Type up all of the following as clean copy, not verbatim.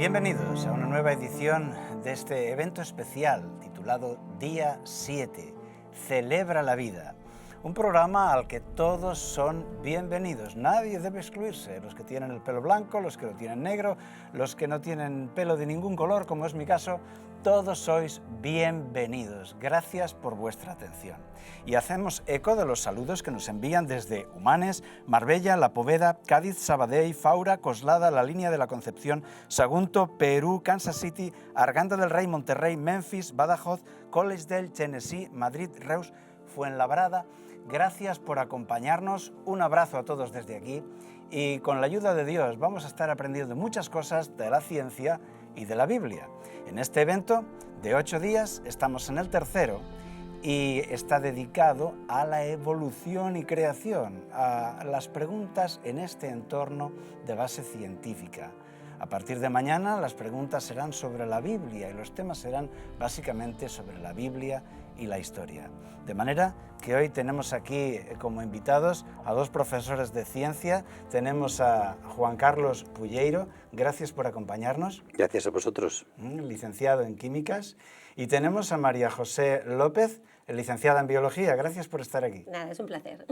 Bienvenidos a una nueva edición de este evento especial titulado Día 7, Celebra la Vida. Un programa al que todos son bienvenidos, nadie debe excluirse, los que tienen el pelo blanco, los que lo tienen negro, los que no tienen pelo de ningún color, como es mi caso, todos sois bienvenidos. Gracias por vuestra atención. Y hacemos eco de los saludos que nos envían desde Humanes, Marbella, La Poveda, Cádiz, Sabadell, Faura, Coslada, La Línea de la Concepción, Sagunto, Perú, Kansas City, Arganda del Rey, Monterrey, Memphis, Badajoz, Collegedale, Tennessee, Madrid, Reus, Fuenlabrada. Gracias por acompañarnos, un abrazo a todos desde aquí y con la ayuda de Dios vamos a estar aprendiendo muchas cosas de la ciencia y de la Biblia. En este evento de 8 días estamos en el tercero y está dedicado a la evolución y creación, a las preguntas en este entorno de base científica. A partir de mañana las preguntas serán sobre la Biblia y los temas serán básicamente sobre la Biblia y la historia. De manera que hoy tenemos aquí como invitados a dos profesores de ciencia. Tenemos a Juan Carlos Pulleiro, gracias por acompañarnos. Gracias a vosotros. Licenciado en Químicas. Y tenemos a María José López, licenciada en Biología. Gracias por estar aquí. Nada, es un placer.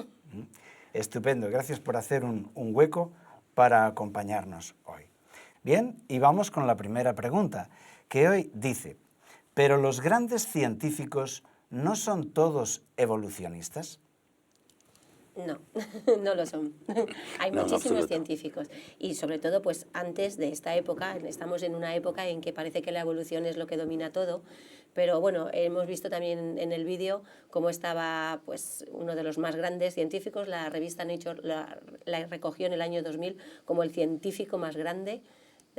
Estupendo, gracias por hacer un hueco para acompañarnos hoy. Bien, y vamos con la primera pregunta, que hoy dice, ¿pero los grandes científicos no son todos evolucionistas? No, no lo son. Hay muchísimos científicos y sobre todo pues antes de esta época, estamos en una época en que parece que la evolución es lo que domina todo, pero bueno, hemos visto también en el vídeo cómo estaba pues uno de los más grandes científicos, la revista Nature la recogió en el año 2000 como el científico más grande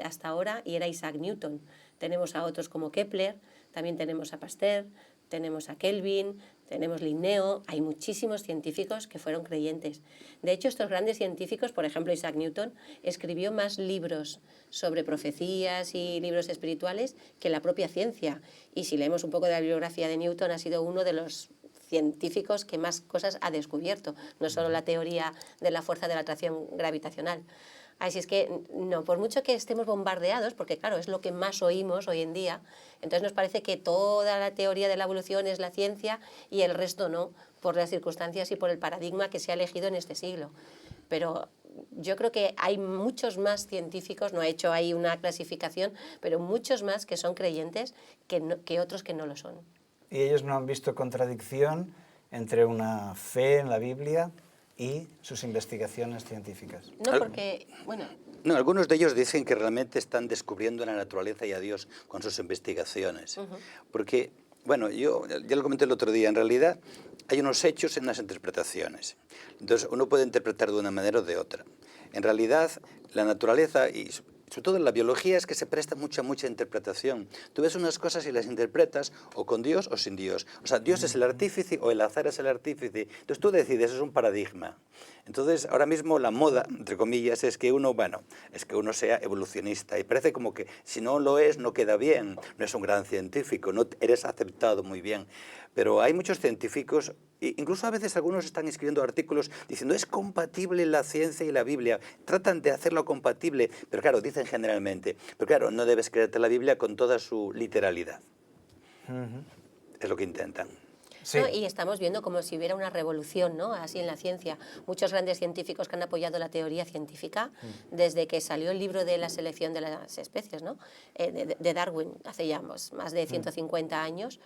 hasta ahora y era Isaac Newton. Tenemos a otros como Kepler, también tenemos a Pasteur, tenemos a Kelvin, tenemos Linneo, hay muchísimos científicos que fueron creyentes. De hecho, estos grandes científicos, por ejemplo Isaac Newton, escribió más libros sobre profecías y libros espirituales que la propia ciencia. Y si leemos un poco de la biografía de Newton, ha sido uno de los científicos que más cosas ha descubierto, no solo la teoría de la fuerza de la atracción gravitacional. Así es que, no, por mucho que estemos bombardeados, porque claro, es lo que más oímos hoy en día, entonces nos parece que toda la teoría de la evolución es la ciencia y el resto no, por las circunstancias y por el paradigma que se ha elegido en este siglo. Pero yo creo que hay muchos más científicos, no he hecho ahí una clasificación, pero muchos más que son creyentes que otros que no lo son. ¿Y ellos no han visto contradicción entre una fe en la Biblia y sus investigaciones científicas? No, porque, bueno... No, algunos de ellos dicen que realmente están descubriendo la naturaleza y a Dios con sus investigaciones. Porque, bueno, yo ya lo comenté el otro día, en realidad hay unos hechos en unas interpretaciones. Entonces uno puede interpretar de una manera o de otra. En realidad la naturaleza y sobre todo en la biología es que se presta mucha interpretación. Tú ves unas cosas y las interpretas o con Dios o sin Dios. O sea, Dios es el artífice o el azar es el artífice. Entonces tú decides, es un paradigma. Entonces ahora mismo la moda, entre comillas, es que uno, bueno, es que uno sea evolucionista. Y parece como que si no lo es, no queda bien. No es un gran científico, no eres aceptado muy bien. Pero hay muchos científicos, incluso a veces algunos están escribiendo artículos diciendo es compatible la ciencia y la Biblia. Tratan de hacerlo compatible, pero claro, dicen generalmente, pero claro, no debes creerte la Biblia con toda su literalidad. Es lo que intentan. Sí. ¿No? Y estamos viendo como si hubiera una revolución, ¿no? Así en la ciencia. Muchos grandes científicos que han apoyado la teoría científica desde que salió el libro de la selección de las especies, ¿no? De Darwin, hace ya más de 150 años.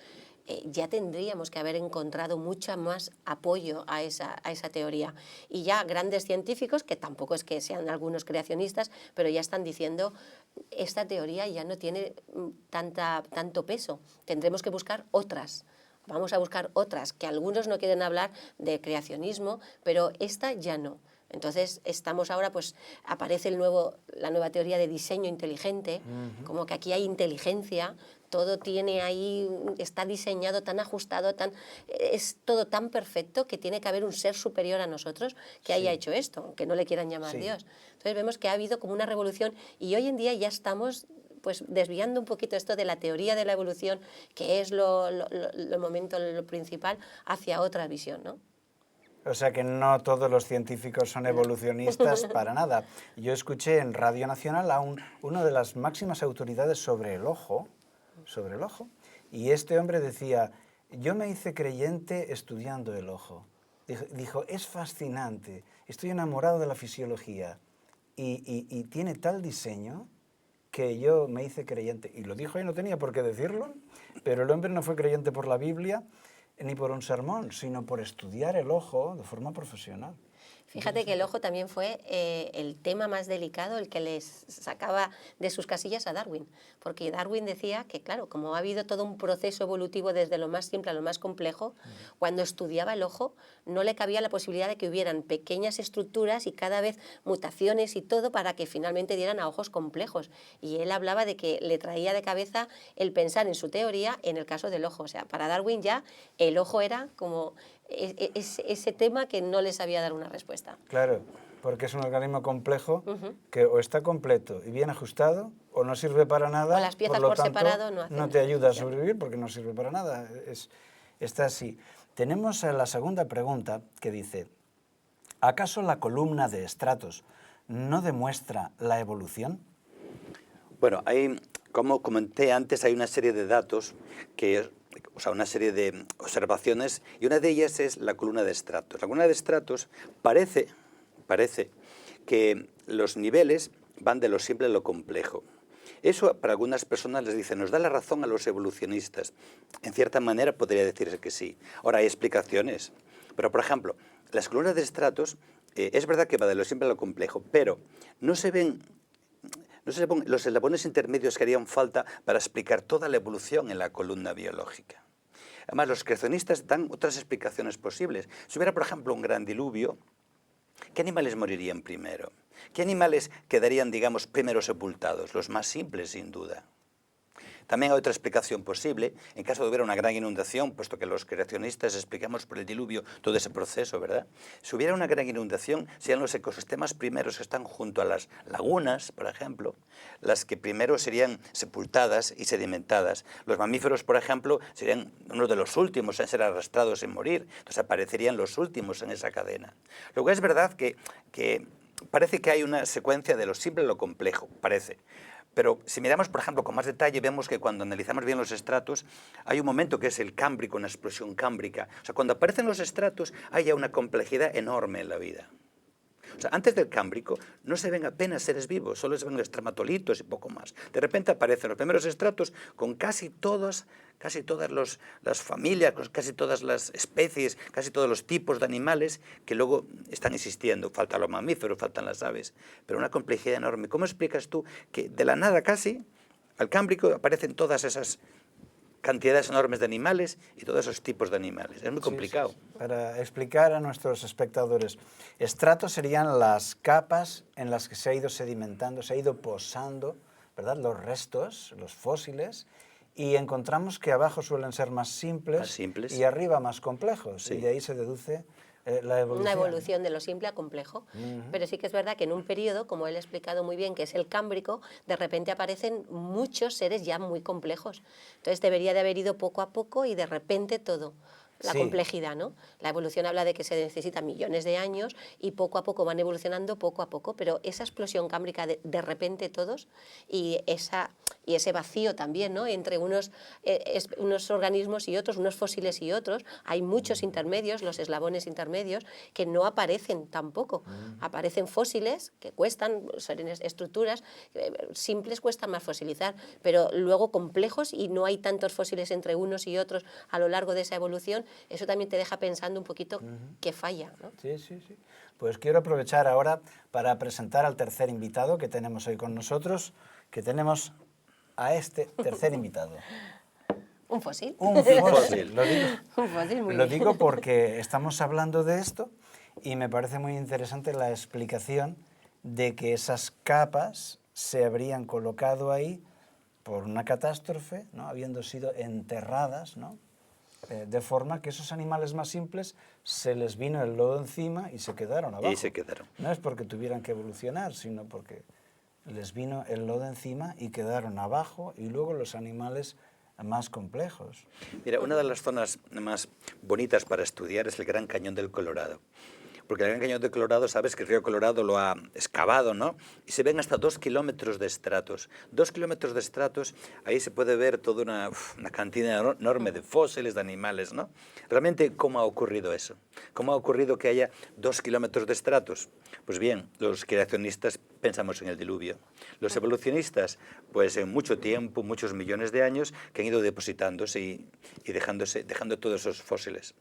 Ya tendríamos que haber encontrado mucho más apoyo a esa teoría. Y ya grandes científicos, que tampoco es que sean algunos creacionistas, pero ya están diciendo, esta teoría ya no tiene tanto peso, tendremos que buscar otras. Vamos a buscar otras, que algunos no quieren hablar de creacionismo, pero esta ya no. Entonces estamos ahora, pues aparece la nueva teoría de diseño inteligente, como que aquí hay inteligencia, todo tiene ahí, está diseñado tan ajustado, es todo tan perfecto que tiene que haber un ser superior a nosotros que haya hecho esto, aunque no le quieran llamar Dios. Entonces vemos que ha habido como una revolución y hoy en día ya estamos pues desviando un poquito esto de la teoría de la evolución, que es lo principal, hacia otra visión, ¿no? O sea que no todos los científicos son evolucionistas para nada. Yo escuché en Radio Nacional a uno de las máximas autoridades sobre el ojo, y este hombre decía, yo me hice creyente estudiando el ojo. Dijo, es fascinante, estoy enamorado de la fisiología y tiene tal diseño que yo me hice creyente. Y lo dijo y no tenía por qué decirlo, pero el hombre no fue creyente por la Biblia ni por un sermón, sino por estudiar el ojo de forma profesional. Fíjate que el ojo también fue el tema más delicado, el que les sacaba de sus casillas a Darwin, porque Darwin decía que, claro, como ha habido todo un proceso evolutivo desde lo más simple a lo más complejo, cuando estudiaba el ojo no le cabía la posibilidad de que hubieran pequeñas estructuras y cada vez mutaciones y todo para que finalmente dieran a ojos complejos. Y él hablaba de que le traía de cabeza el pensar en su teoría en el caso del ojo. O sea, para Darwin ya el ojo era como ese tema que no le sabía dar una respuesta. Claro, porque es un organismo complejo que o está completo y bien ajustado o no sirve para nada. O las piezas por lo por tanto, separado no hacen no te ayuda a función. sobrevivir porque no sirve para nada. Está así. Tenemos la segunda pregunta que dice, ¿acaso la columna de estratos no demuestra la evolución? Bueno, como comenté antes, hay una serie de datos o sea, una serie de observaciones, y una de ellas es la columna de estratos. La columna de estratos parece que los niveles van de lo simple a lo complejo. Eso para algunas personas les dice, nos da la razón a los evolucionistas. En cierta manera podría decirse que sí. Ahora hay explicaciones, pero por ejemplo, las columnas de estratos, es verdad que va de lo simple a lo complejo, pero no se ven los eslabones intermedios que harían falta para explicar toda la evolución en la columna biológica. Además, los creacionistas dan otras explicaciones posibles. Si hubiera, por ejemplo, un gran diluvio, ¿qué animales morirían primero? ¿Qué animales quedarían, digamos, primero sepultados? Los más simples, sin duda. También hay otra explicación posible, en caso de hubiera una gran inundación, puesto que los creacionistas explicamos por el diluvio todo ese proceso, ¿verdad? Si hubiera una gran inundación, serían los ecosistemas primeros que están junto a las lagunas, por ejemplo, las que primero serían sepultadas y sedimentadas. Los mamíferos, por ejemplo, serían uno de los últimos en ser arrastrados en morir, entonces aparecerían los últimos en esa cadena. Luego es verdad que parece que hay una secuencia de lo simple a lo complejo, parece. Pero si miramos, por ejemplo, con más detalle, vemos que cuando analizamos bien los estratos, hay un momento que es el cámbrico, una explosión cámbrica. O sea, cuando aparecen los estratos, hay ya una complejidad enorme en la vida. O sea, antes del cámbrico no se ven apenas seres vivos, solo se ven estromatolitos y poco más. De repente aparecen los primeros estratos con casi todas las familias, casi todas las especies, casi todos los tipos de animales que luego están existiendo. Faltan los mamíferos, faltan las aves, pero una complejidad enorme. ¿Cómo explicas tú que de la nada casi al cámbrico aparecen todas esas cantidades enormes de animales y todos esos tipos de animales? Es muy complicado. Sí. Para explicar a nuestros espectadores, estratos serían las capas en las que se ha ido sedimentando, se ha ido posando, ¿verdad?, los restos, los fósiles, y encontramos que abajo suelen ser más simples y arriba más complejos, y de ahí se deduce la evolución. Una evolución de lo simple a complejo. Pero sí que es verdad que en un periodo, como él ha explicado muy bien, que es el cámbrico, de repente aparecen muchos seres ya muy complejos. Entonces debería de haber ido poco a poco y de repente todo. La complejidad, ¿no? La evolución habla de que se necesitan millones de años y poco a poco van evolucionando, poco a poco, pero esa explosión cámbrica de repente todos y ese vacío también, ¿no?, entre unos organismos y otros, unos fósiles y otros, hay muchos intermedios, los eslabones intermedios, que no aparecen tampoco. Aparecen fósiles que cuestan, son estructuras simples, cuestan más fosilizar, pero luego complejos y no hay tantos fósiles entre unos y otros a lo largo de esa evolución. Eso también te deja pensando un poquito que falla, ¿no? Sí. Pues quiero aprovechar ahora para presentar al tercer invitado que tenemos hoy con nosotros, que tenemos a este tercer invitado. ¿Un fósil? Un fósil. Un fósil, muy Lo bien. digo porque estamos hablando de esto y me parece muy interesante la explicación de que esas capas se habrían colocado ahí por una catástrofe, ¿no?, habiendo sido enterradas, ¿no?, de forma que esos animales más simples se les vino el lodo encima y se quedaron abajo. Y se quedaron. No es porque tuvieran que evolucionar, sino porque les vino el lodo encima y quedaron abajo y luego los animales más complejos. Mira, una de las zonas más bonitas para estudiar es el Gran Cañón del Colorado. Porque el Gran Cañón del Colorado, sabes que el río Colorado lo ha excavado, ¿no? Y se ven hasta 2 kilómetros de estratos. 2 kilómetros de estratos, ahí se puede ver toda una cantidad enorme de fósiles, de animales, ¿no? Realmente, ¿cómo ha ocurrido eso? ¿Cómo ha ocurrido que haya 2 kilómetros de estratos? Pues bien, los creacionistas pensamos en el diluvio. Los evolucionistas, pues en mucho tiempo, muchos millones de años, que han ido depositándose y dejando todos esos fósiles.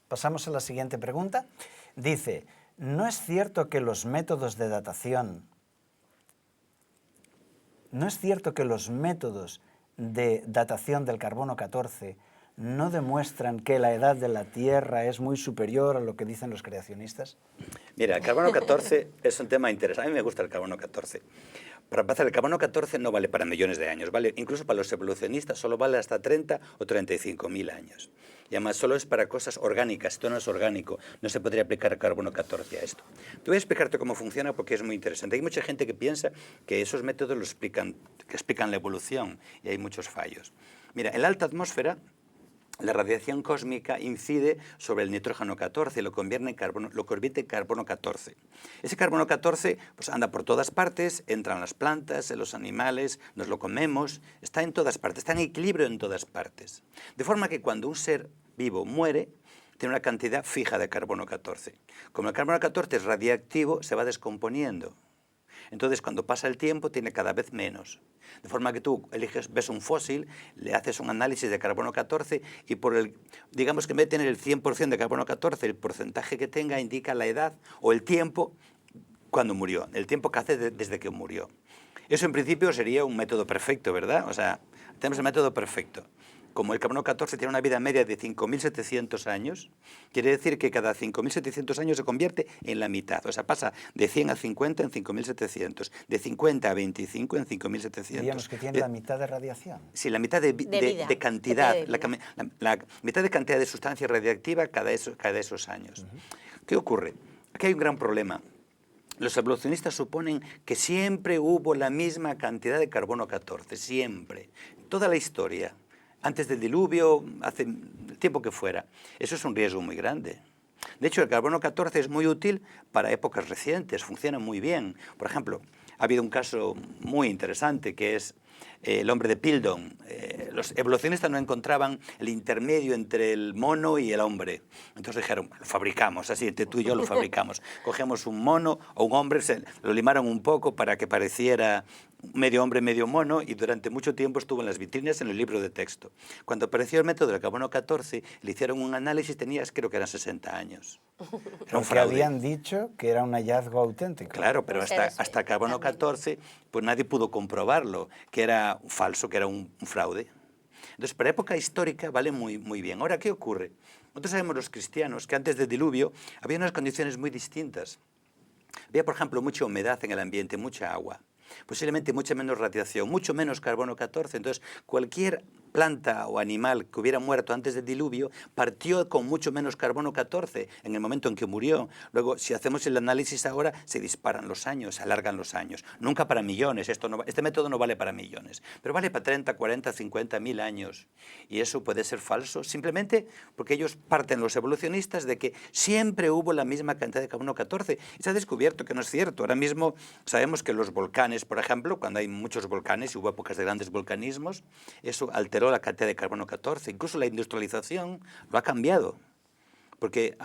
Pasamos a la siguiente pregunta. Dice, ¿no es cierto que los métodos de datación, del carbono 14 no demuestran que la edad de la Tierra es muy superior a lo que dicen los creacionistas? Mira, el carbono 14 es un tema interesante. A mí me gusta el carbono 14. Para empezar, el carbono 14 no vale para millones de años, vale incluso para los evolucionistas solo vale hasta 30 o 35.000 años. Y además solo es para cosas orgánicas, esto no es orgánico, no se podría aplicar el carbono 14 a esto. Te voy a explicarte cómo funciona porque es muy interesante. Hay mucha gente que piensa que esos métodos que explican la evolución y hay muchos fallos. Mira, en la alta atmósfera la radiación cósmica incide sobre el nitrógeno 14 y lo convierte en carbono 14. Ese carbono 14 pues, anda por todas partes, entra en las plantas, en los animales, nos lo comemos, está en todas partes, está en equilibrio en todas partes. De forma que cuando un ser vivo muere, tiene una cantidad fija de carbono 14. Como el carbono 14 es radiactivo, se va descomponiendo. Entonces, cuando pasa el tiempo, tiene cada vez menos. De forma que tú ves un fósil, le haces un análisis de carbono 14 y digamos que en vez de tener el 100% de carbono 14, el porcentaje que tenga indica la edad o el tiempo cuando murió, el tiempo que hace desde que murió. Eso en principio sería un método perfecto, ¿verdad? O sea, tenemos el método perfecto. Como el carbono 14 tiene una vida media de 5.700 años, quiere decir que cada 5.700 años se convierte en la mitad. O sea, pasa de 100 a 50 en 5.700, de 50 a 25 en 5.700. Diríamos que tiene la mitad de radiación. Sí, la mitad de cantidad, la mitad de cantidad de sustancia radiactiva cada esos años. ¿Qué ocurre? Aquí hay un gran problema. Los evolucionistas suponen que siempre hubo la misma cantidad de carbono 14, siempre, toda la historia. Antes del diluvio, hace el tiempo que fuera. Eso es un riesgo muy grande. De hecho, el carbono 14 es muy útil para épocas recientes, funciona muy bien. Por ejemplo, ha habido un caso muy interesante que es el hombre de Piltdown. Los evolucionistas no encontraban el intermedio entre el mono y el hombre. Entonces dijeron, lo fabricamos, así, entre tú y yo lo fabricamos. Cogemos un mono o un hombre, lo limaron un poco para que pareciera medio hombre, medio mono, y durante mucho tiempo estuvo en las vitrinas en el libro de texto. Cuando apareció el método del carbono 14, le hicieron un análisis, creo que eran 60 años. Era un Porque habían dicho que era un hallazgo auténtico. Claro, pero hasta el carbono 14, pues nadie pudo comprobarlo, que era falso, que era un fraude. Entonces, para época histórica vale muy, muy bien. Ahora, ¿qué ocurre? Nosotros sabemos los cristianos que antes del diluvio había unas condiciones muy distintas. Había, por ejemplo, mucha humedad en el ambiente, mucha agua. Posiblemente mucha menos radiación, mucho menos carbono 14. Entonces, cualquier planta o animal que hubiera muerto antes del diluvio partió con mucho menos carbono 14 en el momento en que murió. Luego, si hacemos el análisis ahora, se disparan los años, se alargan los años. Nunca para millones, este método no vale para millones, pero vale para 30, 40, 50.000 años. Y eso puede ser falso simplemente porque ellos parten, los evolucionistas, de que siempre hubo la misma cantidad de carbono 14. Y se ha descubierto que no es cierto. Ahora mismo sabemos que los volcanes, por ejemplo, cuando hay muchos volcanes y hubo épocas de grandes volcanismos, eso alteró la cantidad de carbono 14. Incluso la industrialización lo ha cambiado, porque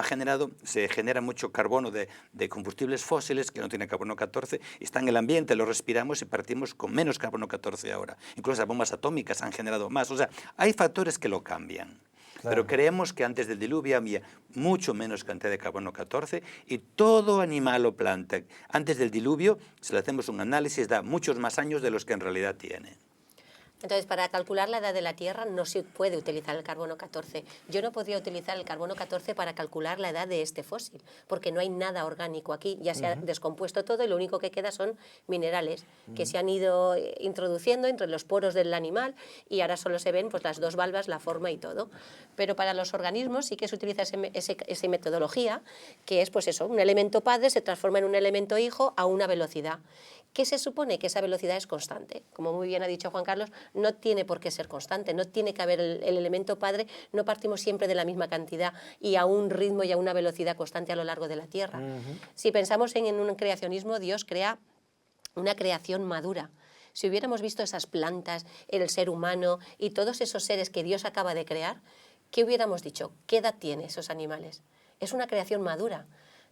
se genera mucho carbono de combustibles fósiles que no tienen carbono 14, y está en el ambiente, lo respiramos y partimos con menos carbono 14 ahora. Incluso las bombas atómicas han generado más. O sea, hay factores que lo cambian. Claro. Pero creemos que antes del diluvio había mucho menos cantidad de carbono 14 y todo animal o planta antes del diluvio, si le hacemos un análisis, da muchos más años de los que en realidad tiene. Entonces, para calcular la edad de la Tierra no se puede utilizar el carbono 14. Yo no podría utilizar el carbono 14 para calcular la edad de este fósil, porque no hay nada orgánico aquí, ya se ha descompuesto todo y lo único que queda son minerales que se han ido introduciendo entre los poros del animal y ahora solo se ven pues, las dos valvas, la forma y todo. Pero para los organismos sí que se utiliza esa metodología, que es pues eso, un elemento padre se transforma en un elemento hijo a una velocidad. ¿Qué se supone? Que esa velocidad es constante. Como muy bien ha dicho Juan Carlos, no tiene por qué ser constante, no tiene que haber el elemento padre, no partimos siempre de la misma cantidad y a un ritmo y a una velocidad constante a lo largo de la Tierra. Si pensamos en un creacionismo, Dios crea una creación madura. Si hubiéramos visto esas plantas, el ser humano y todos esos seres que Dios acaba de crear, ¿qué hubiéramos dicho? ¿Qué edad tienen esos animales? Es una creación madura.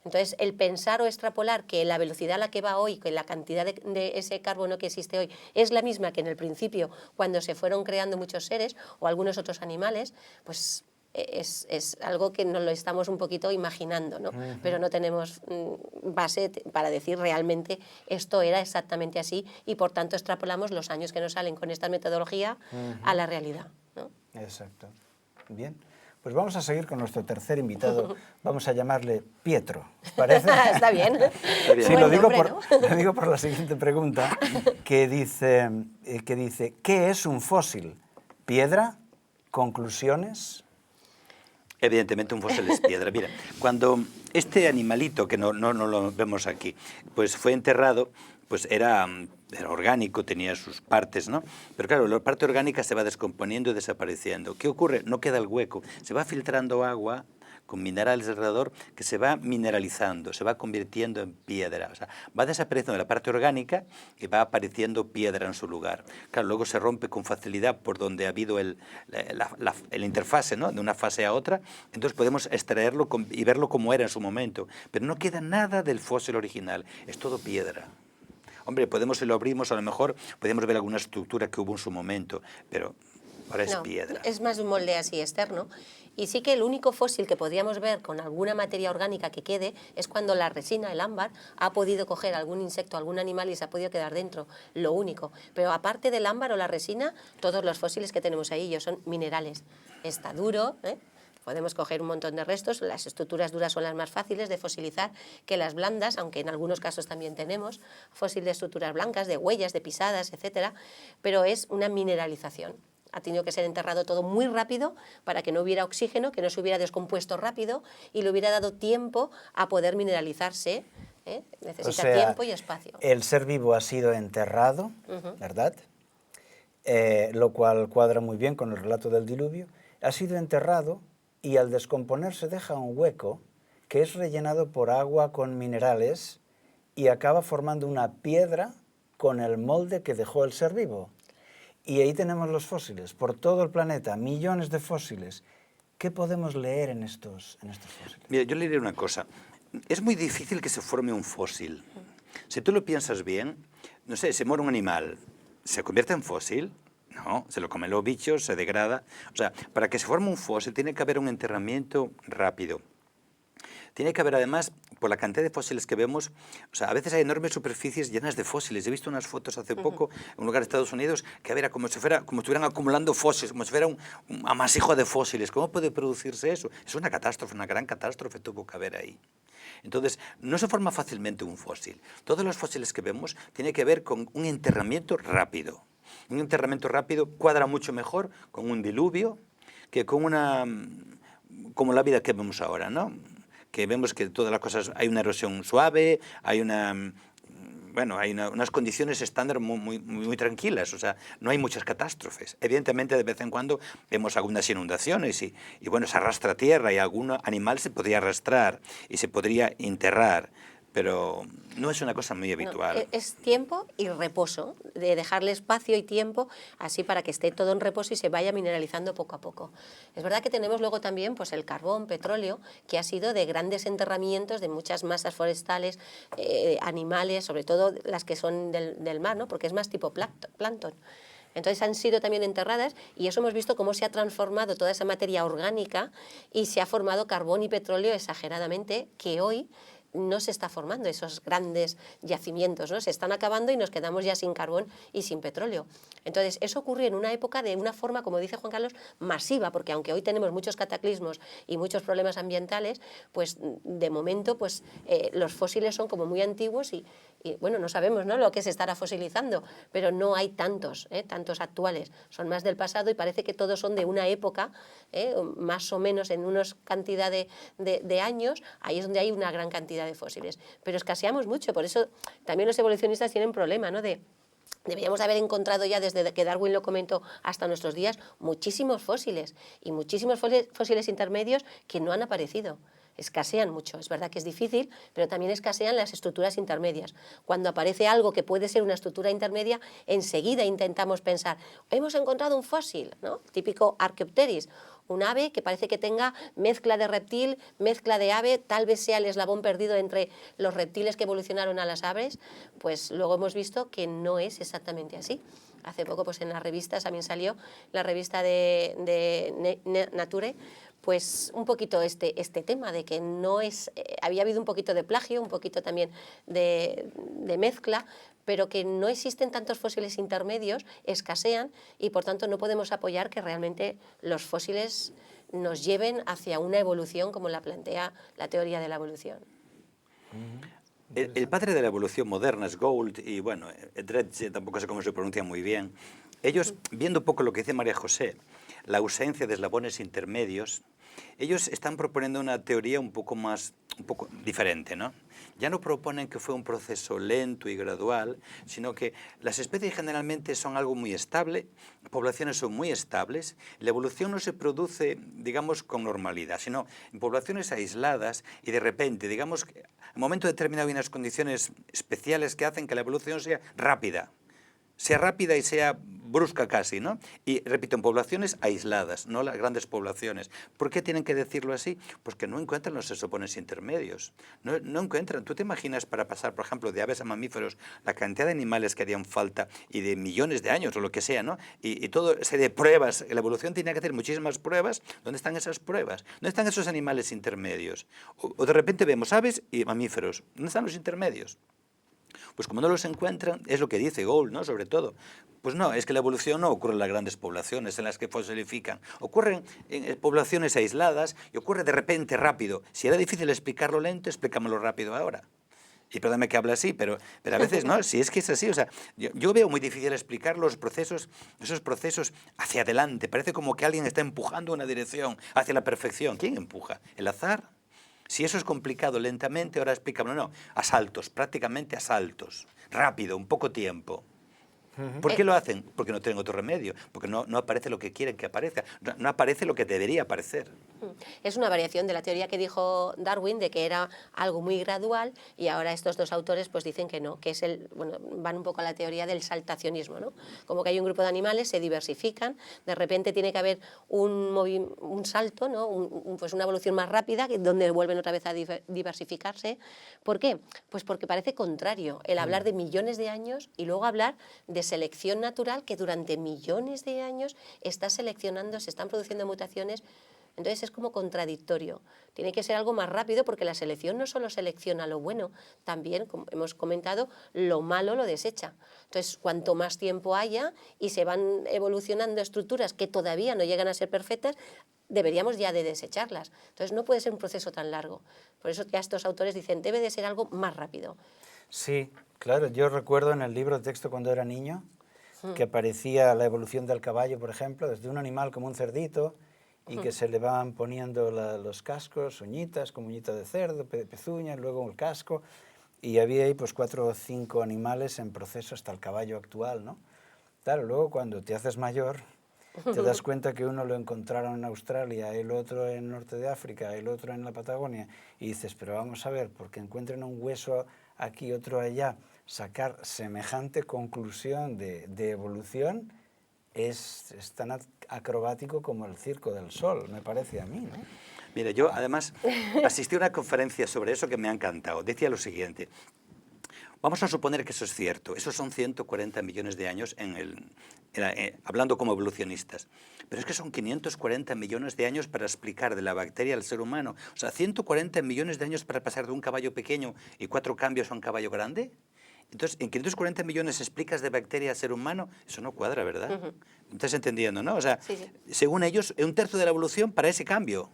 Entonces, el pensar o extrapolar que la velocidad a la que va hoy, que la cantidad de ese carbono que existe hoy es la misma que en el principio, cuando se fueron creando muchos seres o algunos otros animales, pues es algo que nos lo estamos un poquito imaginando, ¿no? Pero no tenemos base para decir realmente esto era exactamente así y por tanto extrapolamos los años que nos salen con esta metodología a la realidad, ¿no? Exacto. Bien. Pues vamos a seguir con nuestro tercer invitado. Vamos a llamarle Pietro. ¿Os parece? Está bien. Sí, lo digo por la siguiente pregunta, que dice, ¿qué es un fósil? ¿Piedra? ¿Conclusiones? Evidentemente un fósil es piedra. Mira, cuando este animalito, que no lo vemos aquí, pues fue enterrado, pues era orgánico, tenía sus partes, ¿no? Pero claro, la parte orgánica se va descomponiendo y desapareciendo. ¿Qué ocurre? No queda el hueco. Se va filtrando agua con minerales alrededor que se va mineralizando, se va convirtiendo en piedra. O sea, va desapareciendo la parte orgánica y va apareciendo piedra en su lugar. Claro, luego se rompe con facilidad por donde ha habido el interfase, ¿no? De una fase a otra. Entonces podemos extraerlo y verlo como era en su momento. Pero no queda nada del fósil original. Es todo piedra. Hombre, si lo abrimos, a lo mejor podemos ver alguna estructura que hubo en su momento, pero ahora es piedra. Es más un molde así externo. Y sí que el único fósil que podríamos ver con alguna materia orgánica que quede es cuando la resina, el ámbar, ha podido coger algún insecto, algún animal y se ha podido quedar dentro. Lo único. Pero aparte del ámbar o la resina, todos los fósiles que tenemos ahí ellos son minerales. Está duro, ¿eh? Podemos coger un montón de restos, las estructuras duras son las más fáciles de fosilizar que las blandas, aunque en algunos casos también tenemos fósil de estructuras blancas, de huellas, de pisadas, etcétera, pero es una mineralización. Ha tenido que ser enterrado todo muy rápido para que no hubiera oxígeno, que no se hubiera descompuesto rápido y le hubiera dado tiempo a poder mineralizarse. Necesita tiempo y espacio. El ser vivo ha sido enterrado, ¿verdad? Lo cual cuadra muy bien con el relato del diluvio. Ha sido enterrado y al descomponerse deja un hueco que es rellenado por agua con minerales y acaba formando una piedra con el molde que dejó el ser vivo. Y ahí tenemos los fósiles, por todo el planeta, millones de fósiles. ¿Qué podemos leer en estos fósiles? Mira, yo le diré una cosa. Es muy difícil que se forme un fósil. Si tú lo piensas bien, no sé, se muere un animal, ¿se convierte en fósil? No, se lo comen los bichos, se degrada. O sea, para que se forme un fósil tiene que haber un enterramiento rápido. Tiene que haber además, por la cantidad de fósiles que vemos, o sea, a veces hay enormes superficies llenas de fósiles. He visto unas fotos hace poco en un lugar de Estados Unidos que era como si estuvieran acumulando fósiles, como si fuera un amasijo de fósiles. ¿Cómo puede producirse eso? Es una catástrofe, una gran catástrofe tuvo que haber ahí. Entonces, no se forma fácilmente un fósil. Todos los fósiles que vemos tienen que ver con un enterramiento rápido. Un enterramiento rápido cuadra mucho mejor con un diluvio que con como la vida que vemos ahora, ¿no? Que vemos que todas las cosas, hay una erosión suave, hay unas condiciones estándar muy tranquilas, o sea, no hay muchas catástrofes. Evidentemente, de vez en cuando vemos algunas inundaciones y bueno, se arrastra tierra y algún animal se podría arrastrar y se podría enterrar, pero no es una cosa muy habitual. No, es tiempo y reposo, de dejarle espacio y tiempo así para que esté todo en reposo y se vaya mineralizando poco a poco. Es verdad que tenemos luego también pues, el carbón, petróleo, que ha sido de grandes enterramientos de muchas masas forestales, animales, sobre todo las que son del mar, ¿no? Porque es más tipo plancton. Entonces han sido también enterradas y eso hemos visto cómo se ha transformado toda esa materia orgánica y se ha formado carbón y petróleo exageradamente, que hoy no se está formando esos grandes yacimientos, ¿no? Se están acabando y nos quedamos ya sin carbón y sin petróleo. Entonces, eso ocurrió en una época de una forma, como dice Juan Carlos, masiva, porque aunque hoy tenemos muchos cataclismos y muchos problemas ambientales, pues de momento pues, los fósiles son como muy antiguos y bueno, no sabemos, ¿no?, lo que se estará fosilizando, pero no hay tantos actuales, son más del pasado y parece que todos son de una época, más o menos en una cantidad de años, ahí es donde hay una gran cantidad cantidad de fósiles, pero escaseamos mucho, por eso también los evolucionistas tienen problema, ¿no? Deberíamos haber encontrado ya desde que Darwin lo comentó hasta nuestros días muchísimos fósiles y muchísimos fósiles intermedios que no han aparecido. Escasean mucho, es verdad que es difícil, pero también escasean las estructuras intermedias. Cuando aparece algo que puede ser una estructura intermedia, enseguida intentamos pensar, hemos encontrado un fósil, ¿no? Típico Archaeopteryx, un ave que parece que tenga mezcla de reptil, mezcla de ave, tal vez sea el eslabón perdido entre los reptiles que evolucionaron a las aves, pues luego hemos visto que no es exactamente así. Hace poco pues en las revistas también salió, la revista de Nature, pues un poquito este tema de que no es, había habido un poquito de plagio, un poquito también de mezcla, pero que no existen tantos fósiles intermedios, escasean y por tanto no podemos apoyar que realmente los fósiles nos lleven hacia una evolución como la plantea la teoría de la evolución. El padre de la evolución moderna es Gould y, bueno, Dredge, tampoco sé cómo se pronuncia muy bien. Ellos, viendo un poco lo que dice María José, la ausencia de eslabones intermedios, ellos están proponiendo una teoría un poco diferente, ¿no? Ya no proponen que fue un proceso lento y gradual, sino que las especies generalmente son algo muy estable, poblaciones son muy estables, la evolución no se produce, digamos, con normalidad, sino en poblaciones aisladas y de repente, digamos, en un momento determinado hay unas condiciones especiales que hacen que la evolución sea rápida y sea brusca casi, ¿no? Y repito, en poblaciones aisladas, no las grandes poblaciones. ¿Por qué tienen que decirlo así? Pues que no encuentran los eslabones intermedios. No encuentran. ¿Tú te imaginas para pasar, por ejemplo, de aves a mamíferos, la cantidad de animales que harían falta y de millones de años o lo que sea, ¿no? Y todo serie de pruebas. La evolución tiene que hacer muchísimas pruebas. ¿Dónde están esas pruebas? ¿Dónde están esos animales intermedios? O de repente vemos aves y mamíferos. ¿Dónde están los intermedios? Pues como no los encuentran, es lo que dice Gould, ¿no? Sobre todo. Pues no, es que la evolución no ocurre en las grandes poblaciones en las que fosilifican. Ocurren en poblaciones aisladas y ocurre de repente rápido. Si era difícil explicarlo lento, explícamelo rápido ahora. Y perdóname que hable así, pero a veces no, si es que es así. O sea, yo veo muy difícil explicar los procesos, esos procesos hacia adelante. Parece como que alguien está empujando una dirección hacia la perfección. ¿Quién empuja? ¿El azar? Si eso es complicado lentamente, ahora explícamelo. No, a saltos, prácticamente a saltos. Rápido, un poco tiempo. ¿Por qué lo hacen? Porque no tienen otro remedio, porque no aparece lo que quieren que aparezca, no aparece lo que debería aparecer. Es una variación de la teoría que dijo Darwin, de que era algo muy gradual, y ahora estos dos autores pues dicen que no, que es van un poco a la teoría del saltacionismo, ¿no? Como que hay un grupo de animales, se diversifican, de repente tiene que haber un salto, ¿no? Pues una evolución más rápida, donde vuelven otra vez a diversificarse. ¿Por qué? Pues porque parece contrario el hablar de millones de años y luego hablar de selección natural que durante millones de años está seleccionando, se están produciendo mutaciones. Entonces es como contradictorio. Tiene que ser algo más rápido porque la selección no solo selecciona lo bueno, también, como hemos comentado, lo malo lo desecha. Entonces, cuanto más tiempo haya y se van evolucionando estructuras que todavía no llegan a ser perfectas, deberíamos ya de desecharlas. Entonces no puede ser un proceso tan largo. Por eso ya estos autores dicen, debe de ser algo más rápido. Sí, claro. Yo recuerdo en el libro de texto cuando era niño que aparecía la evolución del caballo, por ejemplo, desde un animal como un cerdito, y que se le van poniendo los cascos, uñitas, como uñita de cerdo, pezuñas, luego el casco, y había ahí pues 4 o 5 animales en proceso hasta el caballo actual, ¿no? Claro, luego cuando te haces mayor, te das cuenta que uno lo encontraron en Australia, el otro en Norte de África, el otro en la Patagonia, y dices, pero vamos a ver, porque encuentren un hueso aquí, otro allá, sacar semejante conclusión de evolución, es tan acrobático como el Circo del Sol, me parece a mí, ¿no? Mira, yo además asistí a una conferencia sobre eso que me ha encantado. Decía lo siguiente: vamos a suponer que eso es cierto, esos son 140 millones de años hablando como evolucionistas, pero es que son 540 millones de años para explicar de la bacteria al ser humano. O sea, 140 millones de años para pasar de un caballo pequeño y 4 cambios a un caballo grande. Entonces, en 540 millones explicas de bacteria al ser humano, eso no cuadra, ¿verdad? ¿Estás entendiendo, no? O sea, según ellos, 1/3 de la evolución para ese cambio.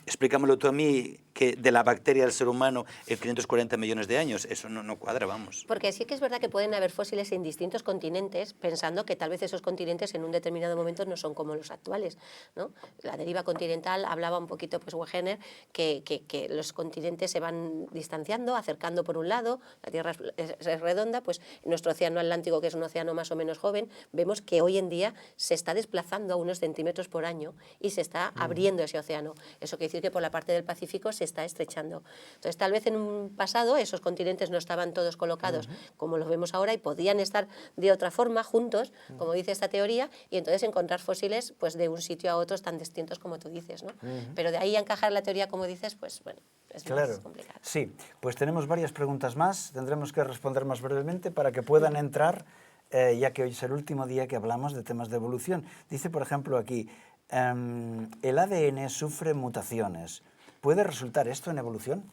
Explícamelo tú a mí, que de la bacteria del ser humano en 540 millones de años. Eso no cuadra, vamos. Porque sí que es verdad que pueden haber fósiles en distintos continentes, pensando que tal vez esos continentes en un determinado momento no son como los actuales, ¿no? La deriva continental, hablaba un poquito pues Wegener, que los continentes se van distanciando, acercando por un lado, la Tierra es redonda, pues nuestro océano Atlántico, que es un océano más o menos joven, vemos que hoy en día se está desplazando a unos centímetros por año y se está abriendo ese océano. Eso quiere decir que por la parte del Pacífico se está estrechando. Entonces, tal vez en un pasado esos continentes no estaban todos colocados como los vemos ahora y podían estar de otra forma, juntos, como dice esta teoría, y entonces encontrar fósiles pues de un sitio a otro tan distintos como tú dices, ¿no? Pero de ahí a encajar la teoría, como dices, pues bueno, es más complicado. Sí, pues tenemos varias preguntas más, tendremos que responder más brevemente para que puedan entrar, ya que hoy es el último día que hablamos de temas de evolución. Dice, por ejemplo, aquí, el ADN sufre mutaciones. ¿Puede resultar esto en evolución?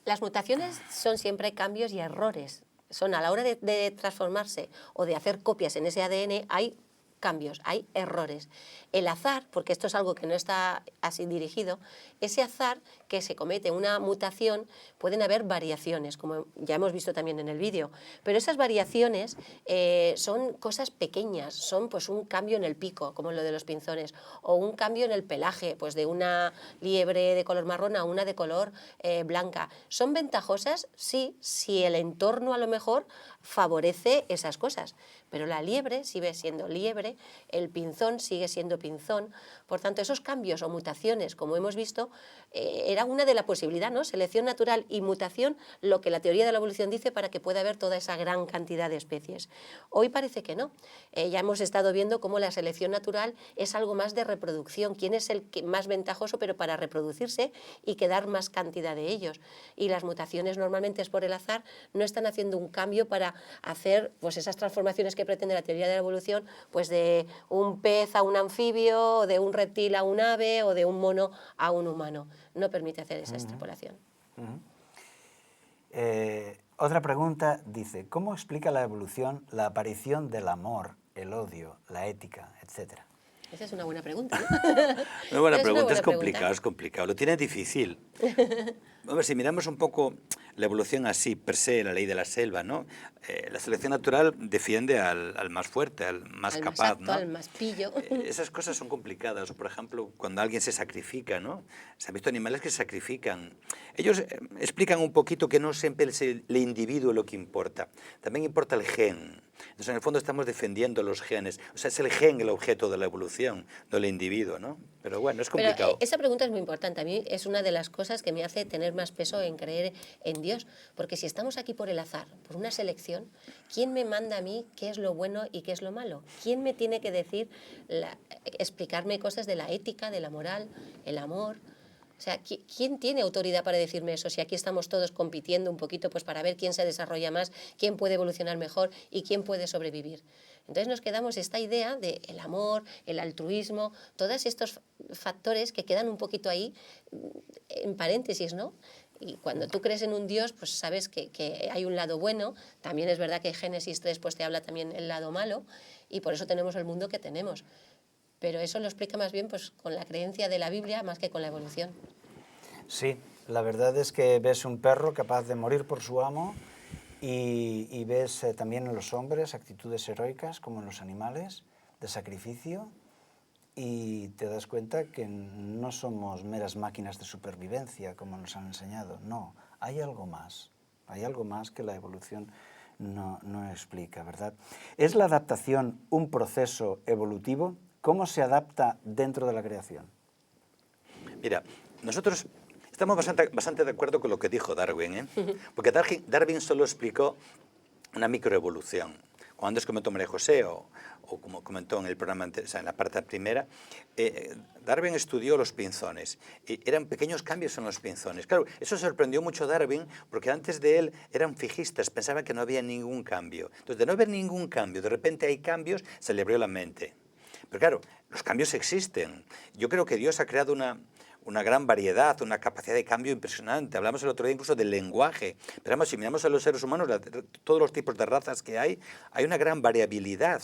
Las mutaciones son siempre cambios y errores. Son a la hora de transformarse o de hacer copias en ese ADN, hay cambios, hay errores. El azar, porque esto es algo que no está así dirigido, ese azar que se comete una mutación, pueden haber variaciones, como ya hemos visto también en el vídeo, pero esas variaciones son cosas pequeñas, son pues un cambio en el pico, como lo de los pinzones, o un cambio en el pelaje, pues de una liebre de color marrón a una de color blanca. ¿Son ventajosas? Sí, si el entorno a lo mejor favorece esas cosas, pero la liebre sigue siendo liebre, el pinzón sigue siendo pinzón. Por tanto, esos cambios o mutaciones, como hemos visto, era una de la posibilidad, ¿no? Selección natural y mutación, lo que la teoría de la evolución dice para que pueda haber toda esa gran cantidad de especies. Hoy parece que no. Ya hemos estado viendo cómo la selección natural es algo más de reproducción. ¿Quién es el más ventajoso pero para reproducirse y quedar más cantidad de ellos? Y las mutaciones normalmente es por el azar, no están haciendo un cambio para hacer pues esas transformaciones que pretende la teoría de la evolución, pues de un pez a un anfibio, o de un reptil a un ave, o de un mono a un humano. No permite hacer esa extrapolación. Otra pregunta dice, ¿cómo explica la evolución la aparición del amor, el odio, la ética, etcétera? Esa es una buena pregunta, ¿no? Una buena Es una pregunta, buena es complicado, pregunta. es complicado. Lo tiene difícil. A ver, si miramos un poco la evolución así, per se, la ley de la selva, ¿no? La selección natural defiende al más fuerte, al más capaz, más apto, ¿no? al más pillo. Esas cosas son complicadas. Por ejemplo, cuando alguien se sacrifica, ¿no? Se han visto animales que se sacrifican. Ellos explican un poquito que no siempre es el individuo lo que importa. También importa el gen. Entonces, en el fondo estamos defendiendo los genes. O sea, es el gen el objeto de la evolución, no el individuo, ¿no? Pero bueno, es complicado. Pero esa pregunta es muy importante. A mí es una de las cosas que me hace tener más peso en creer en Dios. Porque si estamos aquí por el azar, por una selección, ¿quién me manda a mí qué es lo bueno y qué es lo malo? ¿Quién me tiene que decir, explicarme cosas de la ética, de la moral, el amor? O sea, ¿quién tiene autoridad para decirme eso? Si aquí estamos todos compitiendo un poquito pues para ver quién se desarrolla más, quién puede evolucionar mejor y quién puede sobrevivir. Entonces nos quedamos esta idea del amor, el altruismo, todos estos factores que quedan un poquito ahí en paréntesis, ¿no? Y cuando tú crees en un Dios, pues sabes que hay un lado bueno. También es verdad que Génesis 3 pues, te habla también el lado malo y por eso tenemos el mundo que tenemos. Pero eso lo explica más bien pues, con la creencia de la Biblia más que con la evolución. Sí, la verdad es que ves un perro capaz de morir por su amo y ves también en los hombres actitudes heroicas como en los animales, de sacrificio, y te das cuenta que no somos meras máquinas de supervivencia como nos han enseñado. No, hay algo más que la evolución no explica, ¿verdad? ¿Es la adaptación un proceso evolutivo? ¿Cómo se adapta dentro de la creación? Mira, nosotros estamos bastante de acuerdo con lo que dijo Darwin, ¿eh? Porque Darwin solo explicó una microevolución. Cuando antes comentó María José, o como comentó en el programa, o sea, en la parte primera, Darwin estudió los pinzones. Y eran pequeños cambios en los pinzones. Claro, eso sorprendió mucho a Darwin, porque antes de él eran fijistas, pensaban que no había ningún cambio. Entonces, de no haber ningún cambio, de repente hay cambios, se le abrió la mente. Pero claro, los cambios existen. Yo creo que Dios ha creado una gran variedad, una capacidad de cambio impresionante. Hablamos el otro día incluso del lenguaje. Pero vamos, si miramos a los seres humanos, todos los tipos de razas que hay una gran variabilidad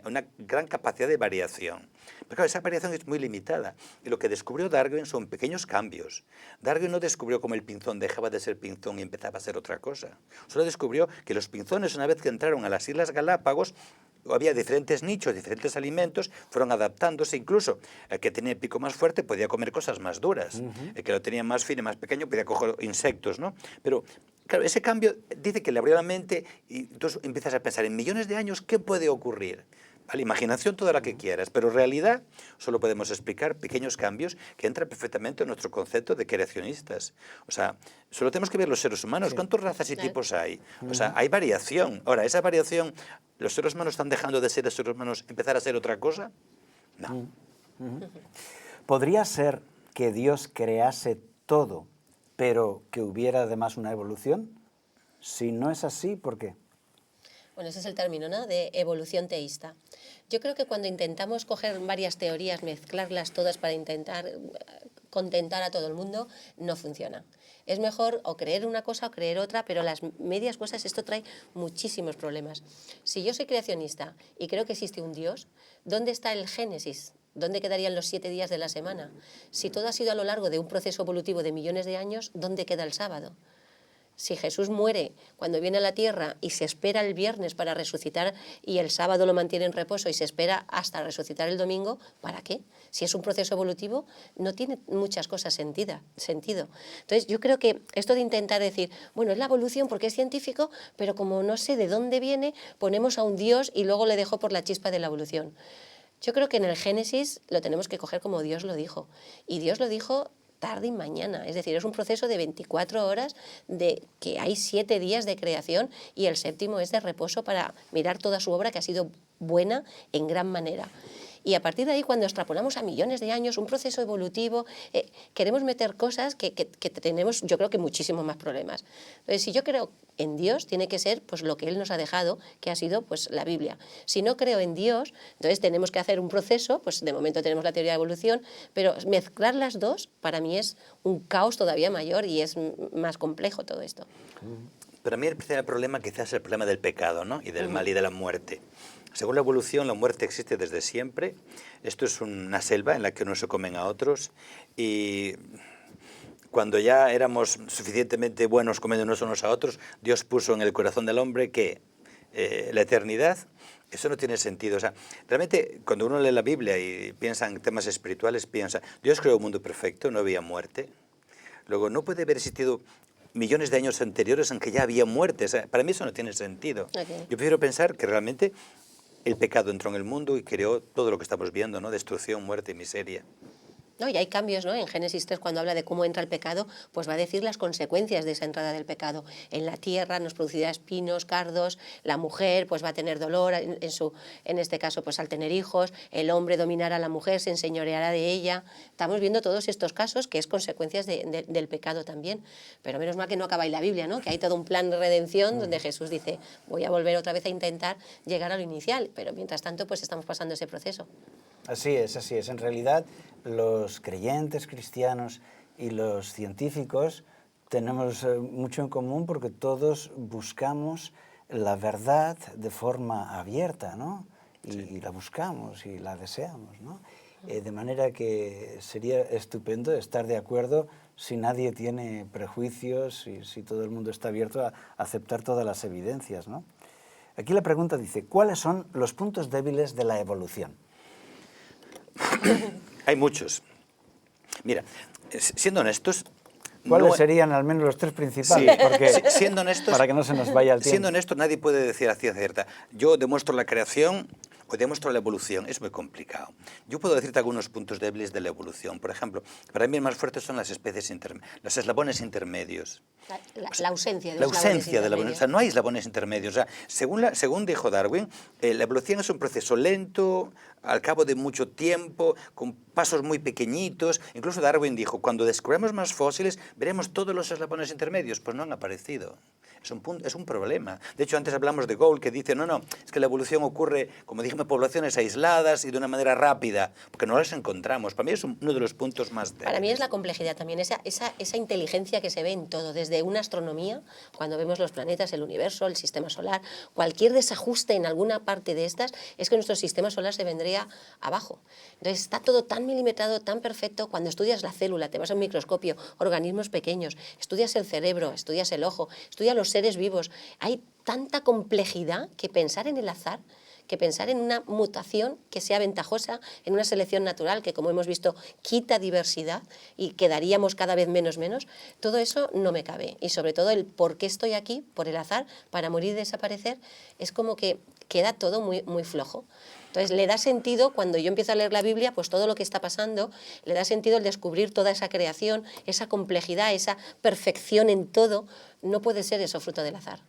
una gran capacidad de variación. Pero claro, esa variación es muy limitada. Y lo que descubrió Darwin son pequeños cambios. Darwin no descubrió cómo el pinzón dejaba de ser pinzón y empezaba a ser otra cosa. Solo descubrió que los pinzones, una vez que entraron a las Islas Galápagos, había diferentes nichos, diferentes alimentos, fueron adaptándose. Incluso el que tenía el pico más fuerte podía comer cosas más duras. El que lo tenía más fino y más pequeño podía coger insectos, ¿no? Pero claro, ese cambio dice que le abrió la mente y entonces empiezas a pensar en millones de años qué puede ocurrir. Vale, imaginación toda la que quieras, pero en realidad solo podemos explicar pequeños cambios que entran perfectamente en nuestro concepto de creacionistas. O sea, solo tenemos que ver los seres humanos. Sí. ¿Cuántas razas y tipos hay? O sea, hay variación. Ahora, esa variación, ¿los seres humanos están dejando de ser seres humanos, empezar a ser otra cosa? No. ¿Podría ser que Dios crease todo, pero que hubiera además una evolución? Si no es así, ¿por qué? Bueno, ese es el término, ¿no?, de evolución teísta. Yo creo que cuando intentamos coger varias teorías, mezclarlas todas para intentar contentar a todo el mundo, no funciona. Es mejor o creer una cosa o creer otra, pero las medias cosas, esto trae muchísimos problemas. Si yo soy creacionista y creo que existe un Dios, ¿dónde está el Génesis? ¿Dónde quedarían los 7 días de la semana? Si todo ha sido a lo largo de un proceso evolutivo de millones de años, ¿dónde queda el sábado? Si Jesús muere cuando viene a la tierra y se espera el viernes para resucitar y el sábado lo mantiene en reposo y se espera hasta resucitar el domingo, ¿para qué? Si es un proceso evolutivo, no tiene muchas cosas sentido. Entonces, yo creo que esto de intentar decir, bueno, es la evolución porque es científico, pero como no sé de dónde viene, ponemos a un Dios y luego le dejo por la chispa de la evolución. Yo creo que en el Génesis lo tenemos que coger como Dios lo dijo. Y Dios lo dijo tarde y mañana, es decir, es un proceso de 24 horas, de que hay 7 días de creación y el 7º es de reposo para mirar toda su obra que ha sido buena en gran manera. Y a partir de ahí, cuando extrapolamos a millones de años, un proceso evolutivo, queremos meter cosas que tenemos, yo creo que muchísimos más problemas. Entonces, si yo creo en Dios, tiene que ser pues lo que Él nos ha dejado, que ha sido pues la Biblia. Si no creo en Dios, entonces tenemos que hacer un proceso, pues de momento tenemos la teoría de evolución, pero mezclar las dos para mí es un caos todavía mayor y es más complejo todo esto. Pero a mí el principal problema quizás es el problema del pecado, ¿no? Y del mal y de la muerte. Según la evolución, la muerte existe desde siempre. Esto es una selva en la que unos se comen a otros y cuando ya éramos suficientemente buenos comiéndonos unos a otros, Dios puso en el corazón del hombre que la eternidad, eso no tiene sentido. O sea, realmente cuando uno lee la Biblia y piensa en temas espirituales, piensa, Dios creó un mundo perfecto, no había muerte. Luego, no puede haber existido millones de años anteriores en que ya había muerte. O sea, para mí eso no tiene sentido. Okay. Yo prefiero pensar que realmente el pecado entró en el mundo y creó todo lo que estamos viendo, ¿no? Destrucción, muerte y miseria. ¿No? Y hay cambios, ¿no? En Génesis 3, cuando habla de cómo entra el pecado, pues va a decir las consecuencias de esa entrada del pecado. En la tierra nos producirá espinos, cardos, la mujer pues va a tener dolor, en este caso pues al tener hijos, el hombre dominará a la mujer, se enseñoreará de ella. Estamos viendo todos estos casos que es consecuencias del pecado también. Pero menos mal que no acaba ahí la Biblia, ¿no? Que hay todo un plan de redención donde Jesús dice, voy a volver otra vez a intentar llegar a lo inicial, pero mientras tanto pues estamos pasando ese proceso. Así es, así es. En realidad, los creyentes cristianos y los científicos tenemos mucho en común porque todos buscamos la verdad de forma abierta, ¿no? Y la buscamos y la deseamos, ¿no? De manera que sería estupendo estar de acuerdo si nadie tiene prejuicios y si todo el mundo está abierto a aceptar todas las evidencias, ¿no? Aquí la pregunta dice, ¿cuáles son los puntos débiles de la evolución? Hay muchos. Mira, siendo honestos... ¿Cuáles serían al menos los 3 principales? Sí, porque, siendo honestos, para que no se nos vaya el tiempo. Siendo honestos, nadie puede decir a ciencia cierta, yo demuestro la creación o demuestro la evolución. Es muy complicado. Yo puedo decirte algunos puntos débiles de la evolución. Por ejemplo, para mí el más fuerte son las especies los eslabones intermedios. La ausencia de la ausencia de la evolución. O sea, no hay eslabones intermedios. O sea, según dijo Darwin, la evolución es un proceso lento, al cabo de mucho tiempo, con pasos muy pequeñitos. Incluso Darwin dijo, cuando descubramos más fósiles, veremos todos los eslabones intermedios. Pues no han aparecido. es un problema. De hecho, antes hablamos de Gould, que dice, no, es que la evolución ocurre, como dijimos, poblaciones aisladas y de una manera rápida, porque no las encontramos. Para mí es uno de los puntos más débiles. Para mí es la complejidad también, esa inteligencia que se ve en todo, desde una astronomía, cuando vemos los planetas, el universo, el sistema solar, cualquier desajuste en alguna parte de estas, es que nuestro sistema solar se vendría abajo. Entonces está todo tan milimetrado, tan perfecto. Cuando estudias la célula, te vas a un microscopio, organismos pequeños, estudias el cerebro, estudias el ojo, estudias los seres vivos. Hay tanta complejidad que pensar en el azar, que pensar en una mutación que sea ventajosa, en una selección natural que, como hemos visto, quita diversidad y quedaríamos cada vez menos, todo eso no me cabe. Y sobre todo el por qué estoy aquí, por el azar, para morir y desaparecer, es como que queda todo muy, muy flojo. Entonces le da sentido, cuando yo empiezo a leer la Biblia, pues todo lo que está pasando, le da sentido el descubrir toda esa creación, esa complejidad, esa perfección en todo. No puede ser eso fruto del azar.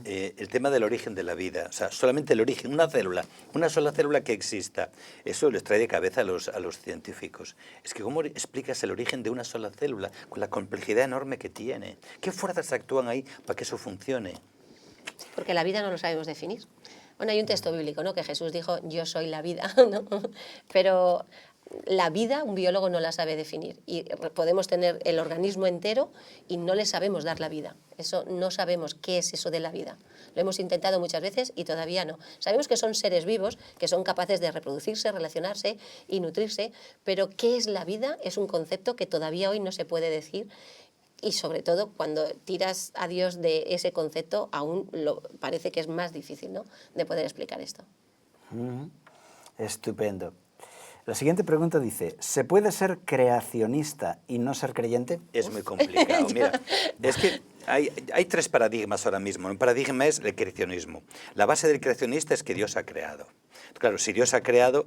El tema del origen de la vida, o sea, solamente el origen, una sola célula que exista, eso les trae de cabeza a los científicos. Es que ¿cómo explicas el origen de una sola célula con la complejidad enorme que tiene? ¿Qué fuerzas actúan ahí para que eso funcione? Sí, porque la vida no lo sabemos definir. Bueno, hay un texto bíblico, ¿no?, que Jesús dijo, yo soy la vida, ¿no? Pero la vida un biólogo no la sabe definir y podemos tener el organismo entero y no le sabemos dar la vida. Eso no sabemos qué es eso de la vida. Lo hemos intentado muchas veces y todavía no. Sabemos que son seres vivos, que son capaces de reproducirse, relacionarse y nutrirse, pero ¿qué es la vida? Es un concepto que todavía hoy no se puede decir. Y sobre todo, cuando tiras a Dios de ese concepto, aún parece que es más difícil, ¿no?, de poder explicar esto. Estupendo. La siguiente pregunta dice, ¿se puede ser creacionista y no ser creyente? Es muy complicado. Mira, es que hay tres paradigmas ahora mismo. Un paradigma es el creacionismo. La base del creacionista es que Dios ha creado. Claro, si Dios ha creado,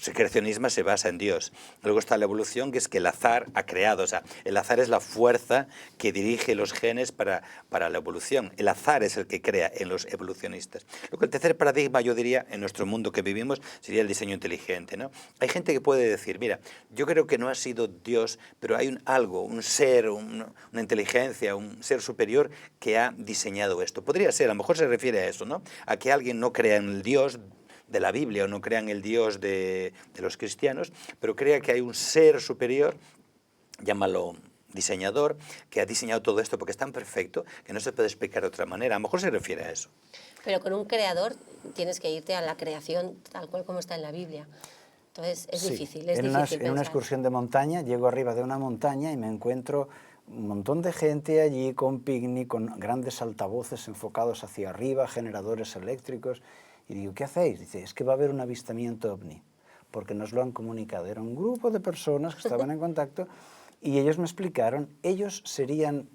el creacionismo se basa en Dios. Luego está la evolución, que es que el azar ha creado. O sea, el azar es la fuerza que dirige los genes para la evolución. El azar es el que crea en los evolucionistas. Luego el tercer paradigma, yo diría, en nuestro mundo que vivimos, sería el diseño inteligente, ¿no? Hay gente que puede decir, mira, yo creo que no ha sido Dios, pero hay algo, un ser, una inteligencia, un ser superior que ha diseñado esto. Podría ser, a lo mejor se refiere a eso, ¿no? A que alguien no crea en el Dios de la Biblia o no crean el Dios de los cristianos, pero crea que hay un ser superior, llámalo diseñador, que ha diseñado todo esto porque es tan perfecto que no se puede explicar de otra manera. A lo mejor se refiere a eso. Pero con un creador tienes que irte a la creación tal cual como está en la Biblia. Entonces es difícil, es difícil en una excursión de montaña, llego arriba de una montaña y me encuentro un montón de gente allí con picnic, con grandes altavoces enfocados hacia arriba, generadores eléctricos. Y digo, ¿qué hacéis? Dice, es que va a haber un avistamiento ovni, porque nos lo han comunicado. Era un grupo de personas que estaban en contacto y ellos me explicaron, ellos serían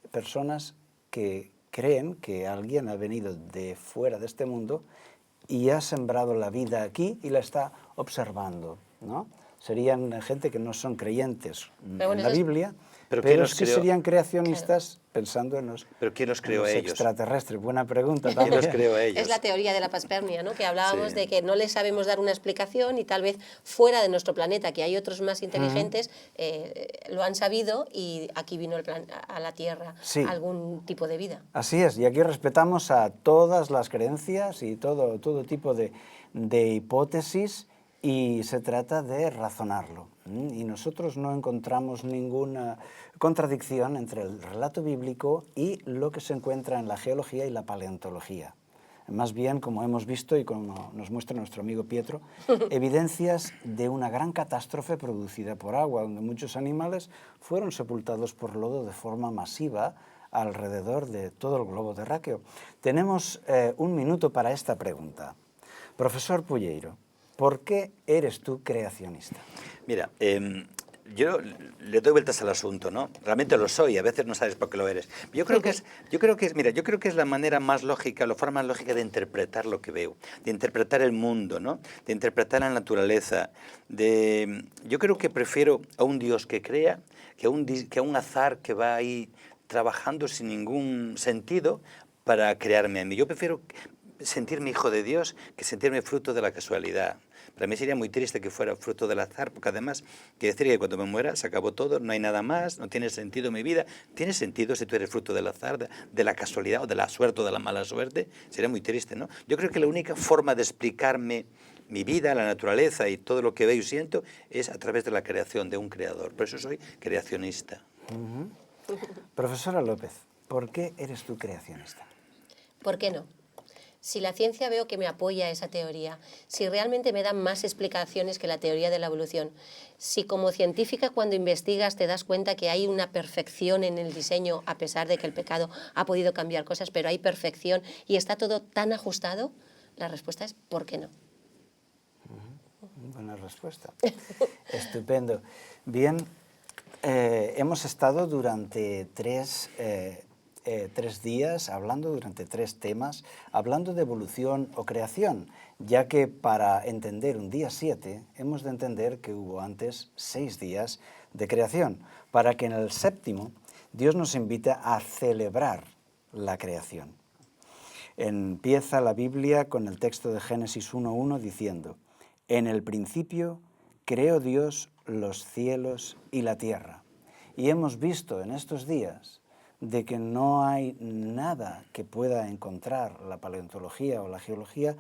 personas que creen que alguien ha venido de fuera de este mundo y ha sembrado la vida aquí y la está observando, ¿no? Serían gente que no son creyentes en la Biblia, pero sí serían creacionistas, claro, pensando en los, ¿pero quién los creó a ellos? Extraterrestres. Buena pregunta también. ¿Quién los creó a ellos? Es la teoría de la panspermia, ¿no?, que hablábamos de que no le sabemos dar una explicación y tal vez fuera de nuestro planeta, que hay otros más inteligentes, lo han sabido y aquí vino a la Tierra algún tipo de vida. Así es, y aquí respetamos a todas las creencias y todo tipo de hipótesis, y se trata de razonarlo. Y nosotros no encontramos ninguna contradicción entre el relato bíblico y lo que se encuentra en la geología y la paleontología. Más bien, como hemos visto y como nos muestra nuestro amigo Pietro, evidencias de una gran catástrofe producida por agua, donde muchos animales fueron sepultados por lodo de forma masiva alrededor de todo el globo terráqueo. Tenemos un minuto para esta pregunta. Profesor Pulleiro, ¿por qué eres tú creacionista? Mira, yo le doy vueltas al asunto, ¿no? Realmente lo soy, a veces no sabes por qué lo eres. Yo creo que es la manera más lógica, la forma más lógica de interpretar lo que veo, de interpretar el mundo, ¿no? De interpretar la naturaleza. Yo creo que prefiero a un Dios que crea que a un azar que va ahí trabajando sin ningún sentido para crearme a mí. Yo prefiero sentirme hijo de Dios que sentirme fruto de la casualidad. Para mí sería muy triste que fuera fruto del azar, porque además quiere decir que cuando me muera se acabó todo, no hay nada más, no tiene sentido mi vida. ¿Tiene sentido si tú eres fruto del azar, de la casualidad o de la suerte o de la mala suerte? Sería muy triste, ¿no? Yo creo que la única forma de explicarme mi vida, la naturaleza y todo lo que veo y siento es a través de la creación de un creador. Por eso soy creacionista. Profesora López, ¿por qué eres tú creacionista? ¿Por qué no? Si la ciencia veo que me apoya esa teoría, si realmente me dan más explicaciones que la teoría de la evolución, si como científica cuando investigas te das cuenta que hay una perfección en el diseño, a pesar de que el pecado ha podido cambiar cosas, pero hay perfección y está todo tan ajustado, la respuesta es ¿por qué no? Buena respuesta. Estupendo. Bien, hemos estado durante tres días hablando, durante 3 temas, hablando de evolución o creación, ya que para entender un día 7 hemos de entender que hubo antes 6 días de creación, para que en el 7º Dios nos invita a celebrar la creación. Empieza la Biblia con el texto de Génesis 1:1 diciendo: en el principio creó Dios los cielos y la tierra. Y hemos visto en estos días de que no hay nada que pueda encontrar la paleontología o la geología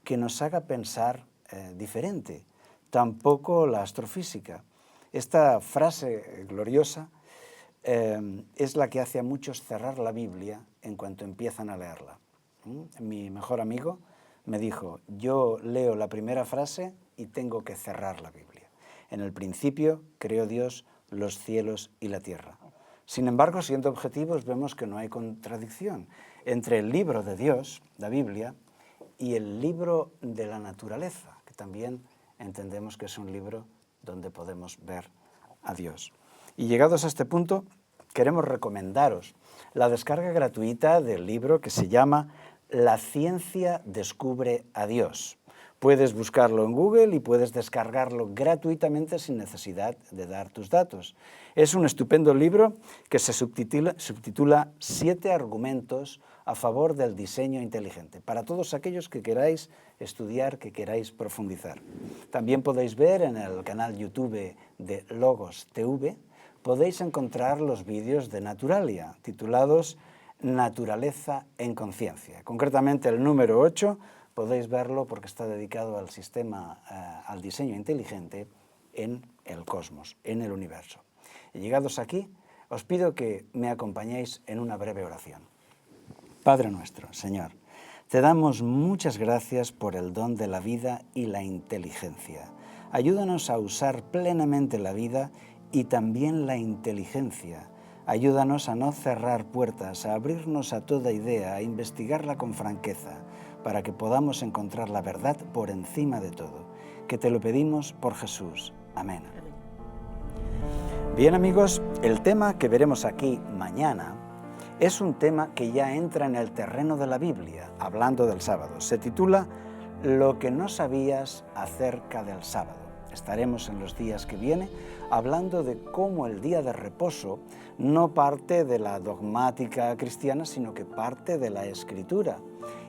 que nos haga pensar diferente, tampoco la astrofísica. Esta frase gloriosa es la que hace a muchos cerrar la Biblia en cuanto empiezan a leerla. Mi mejor amigo me dijo, yo leo la primera frase y tengo que cerrar la Biblia. En el principio creó Dios los cielos y la tierra. Sin embargo, siendo objetivos, vemos que no hay contradicción entre el libro de Dios, la Biblia, y el libro de la naturaleza, que también entendemos que es un libro donde podemos ver a Dios. Y llegados a este punto, queremos recomendaros la descarga gratuita del libro que se llama La ciencia descubre a Dios. Puedes buscarlo en Google y puedes descargarlo gratuitamente sin necesidad de dar tus datos. Es un estupendo libro que se subtitula 7 argumentos a favor del diseño inteligente, para todos aquellos que queráis estudiar, que queráis profundizar. También podéis ver en el canal YouTube de Logos TV, podéis encontrar los vídeos de Naturalia, titulados Naturaleza en Conciencia. Concretamente el número 8, podéis verlo porque está dedicado al sistema, al diseño inteligente en el cosmos, en el universo. Y llegados aquí, os pido que me acompañéis en una breve oración. Padre nuestro, Señor, te damos muchas gracias por el don de la vida y la inteligencia. Ayúdanos a usar plenamente la vida y también la inteligencia. Ayúdanos a no cerrar puertas, a abrirnos a toda idea, a investigarla con franqueza, para que podamos encontrar la verdad por encima de todo. Que te lo pedimos por Jesús. Amén. Bien amigos, el tema que veremos aquí mañana es un tema que ya entra en el terreno de la Biblia, hablando del sábado. Se titula Lo que no sabías acerca del sábado. Estaremos en los días que vienen hablando de cómo el día de reposo no parte de la dogmática cristiana, sino que parte de la Escritura.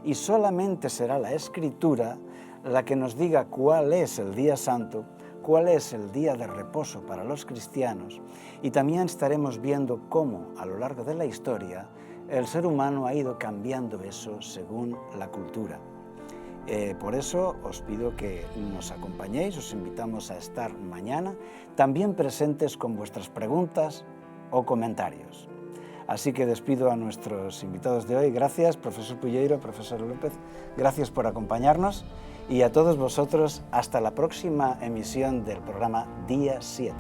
Y solamente será la Escritura la que nos diga cuál es el día santo, cuál es el día de reposo para los cristianos. Y también estaremos viendo cómo, a lo largo de la historia, el ser humano ha ido cambiando eso según la cultura. Por eso os pido que nos acompañéis, os invitamos a estar mañana, también presentes con vuestras preguntas o comentarios. Así que despido a nuestros invitados de hoy. Gracias, profesor Pulleiro, profesor López, gracias por acompañarnos y a todos vosotros hasta la próxima emisión del programa Día 7.